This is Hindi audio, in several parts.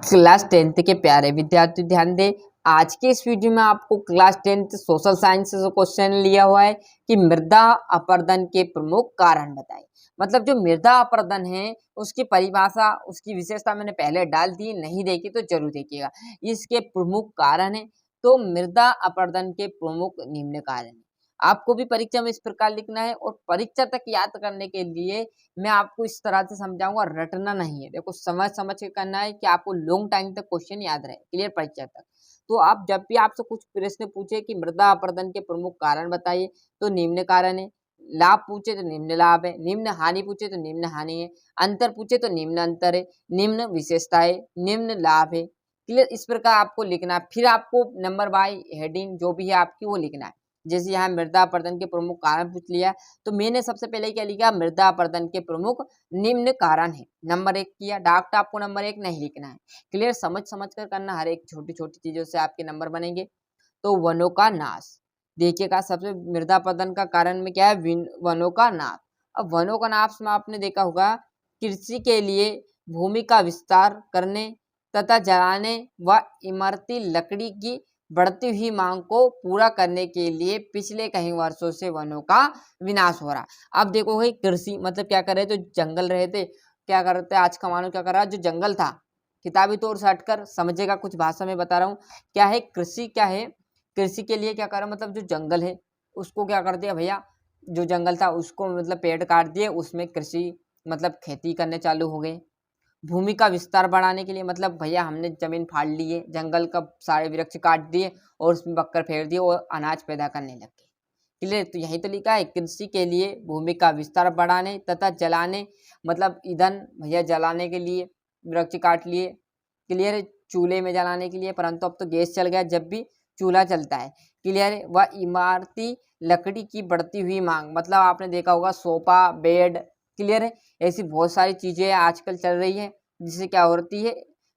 क्लास 10th के प्यारे विद्यार्थी ध्यान दें। आज के इस वीडियो में आपको क्लास 10th सोशल साइंस से क्वेश्चन लिया हुआ है कि मृदा अपरदन के प्रमुख कारण बताएं। मतलब जो मृदा अपरदन है उसकी परिभाषा, उसकी विशेषता मैंने पहले डाल दी, नहीं देखी तो जरूर देखिएगा। इसके प्रमुख कारण है, तो मृदा अपरदन के प्रमुख निम्न कारण है। आपको भी परीक्षा में इस प्रकार लिखना है और परीक्षा तक याद करने के लिए मैं आपको इस तरह से समझाऊंगा, रटना नहीं है। देखो समझ समझ के करना है कि आपको लॉन्ग टाइम तक क्वेश्चन याद रहे, क्लियर, परीक्षा तक। तो आप जब भी आपसे कुछ प्रश्न पूछे कि मृदा अपरदन के प्रमुख कारण बताइए, तो निम्न कारण है। लाभ पूछे तो निम्न लाभ है, निम्न हानि पूछे तो निम्न हानि है, अंतर पूछे तो निम्न अंतर है, निम्न विशेषता है, निम्न लाभ है। क्लियर, इस प्रकार आपको लिखना है। फिर आपको नंबर बाय हेडिंग जो भी है आपकी वो लिखना है। जैसे यहाँ मृदा अपरदन के प्रमुख कारण पूछ लिया, तो मैंने सबसे पहले क्या लिखा, मृदा अपरदन के प्रमुख निम्न कारण है, नंबर 1 किया। डायरेक्ट आपको नंबर 1 नहीं लिखना है, क्लियर, समझ समझ कर करना। हर एक छोटी छोटी चीजों से आपके नंबर बनेंगे। तो वनों का नाश, देखिएगा सबसे मृदा अपरदन का कारण में क्या है, वनों का नाश। अब वनों का नाश में आपने देखा होगा, कृषि के लिए भूमि का विस्तार करने तथा जलाने व इमारती लकड़ी की बढ़ती हुई मांग को पूरा करने के लिए पिछले कई वर्षों से वनों का विनाश हो रहा। अब देखो भाई, कृषि मतलब क्या कर रहे थे, जो जंगल रहे थे, क्या कर रहे थे आज का मानव क्या कर रहा है, जो जंगल था, किताबी तौर से हटकर समझेगा, कुछ भाषा में बता रहा हूँ। क्या है कृषि, क्या है कृषि के लिए क्या कर रहा, मतलब जो जंगल है उसको क्या कर दिया भैया, जो जंगल था उसको मतलब पेड़ काट दिए, उसमें कृषि मतलब खेती करने चालू हो गए। भूमि का विस्तार बढ़ाने के लिए मतलब भैया हमने जमीन फाड़ ली है, जंगल का सारे वृक्ष काट दिए और उसमें बक्कर फेर दिए और अनाज पैदा करने लग गए। क्लियर, तो यही तो लिखा है, कृषि के लिए भूमि का विस्तार बढ़ाने तथा जलाने, मतलब ईंधन भैया जलाने के लिए वृक्ष काट लिए। क्लियर है, चूल्हे में जलाने के लिए, परंतु अब तो गैस चल गया, जब भी चूल्हा चलता है। क्लियर है, वह इमारती लकड़ी की बढ़ती हुई मांग, मतलब आपने देखा होगा सोफा बेड, क्लियर है, ऐसी बहुत सारी चीजें आजकल चल रही है जिससे क्या होती है,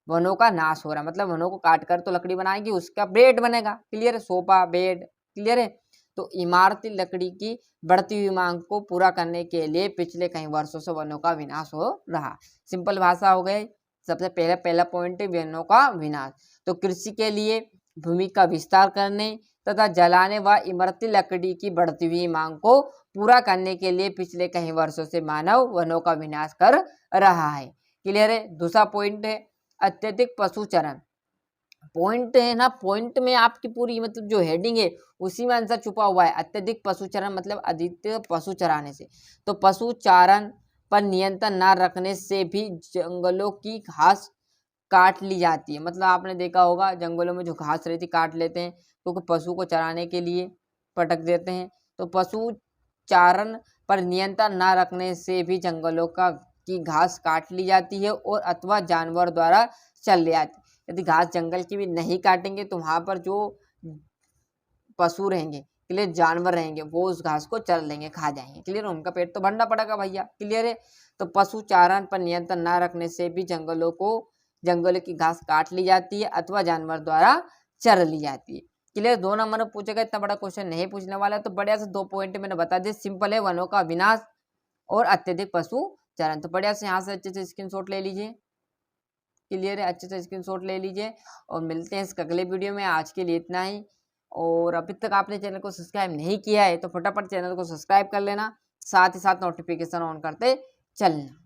वनों का नाश हो रहा है। मतलब वनों को काट कर तो लकड़ी बनाएगी, उसका बेड बनेगा, क्लियर है, सोफा बेड, क्लियर है। तो इमारती लकड़ी की बढ़ती हुई मांग को पूरा करने के लिए पिछले कई वर्षों से वनों का विनाश हो रहा। सिंपल भाषा हो गई। सबसे पहला पॉइंट है वनों का विनाश। तो कृषि के लिए भूमि का विस्तार करने तथा जलाने व इमारती लकड़ी की बढ़ती हुई मांग को पूरा करने के लिए पिछले कई वर्षों से मानव वनों का विनाश कर रहा है। क्लियर है। दूसरा पॉइंट है अत्यधिक पशुचरण। पॉइंट है ना, पॉइंट में आपकी पूरी मतलब जो हेडिंग है उसी में आंसर छुपा हुआ है। अत्यधिक पशुचरण मतलब अधिक पशु चराने से। तो पशुचारण पर नियंत्रण न रखने से भी जंगलों की घास काट ली जाती है। मतलब आपने देखा होगा जंगलों में जो घास रहती काट लेते हैं, क्योंकि पशु को चराने के लिए पटक देते हैं। तो पशु चारण पर नियंत्रण न रखने से भी जंगलों का की घास काट ली जाती है और अथवा जानवर द्वारा चल जाती है। यदि घास जंगल की भी नहीं काटेंगे तो वहां पर जो पशु रहेंगे, क्लियर, जानवर रहेंगे, वो उस घास को चर लेंगे, खा जाएंगे। क्लियर, उनका पेट तो भरना पड़ेगा भैया। क्लियर है। तो पशु चारण पर नियंत्रण न रखने से भी जंगलों की घास काट ली जाती है अथवा जानवर द्वारा चर ली जाती है। क्लियर, 2 नंबर में पूछेगा, इतना बड़ा क्वेश्चन नहीं पूछने वाला है। तो बढ़िया से 2 पॉइंट मैंने बता दिए, सिंपल है, वनों का विनाश और अत्यधिक पशु चरण। तो बढ़िया से यहाँ से अच्छे से स्क्रीनशॉट ले लीजिए। क्लियर है, अच्छे से स्क्रीनशॉट ले लीजिए और मिलते हैं इस अगले वीडियो में। आज के लिए इतना ही। और अभी तक आपने चैनल को सब्सक्राइब नहीं किया है तो फटाफट चैनल को सब्सक्राइब कर लेना, साथ ही साथ नोटिफिकेशन ऑन करते चलना।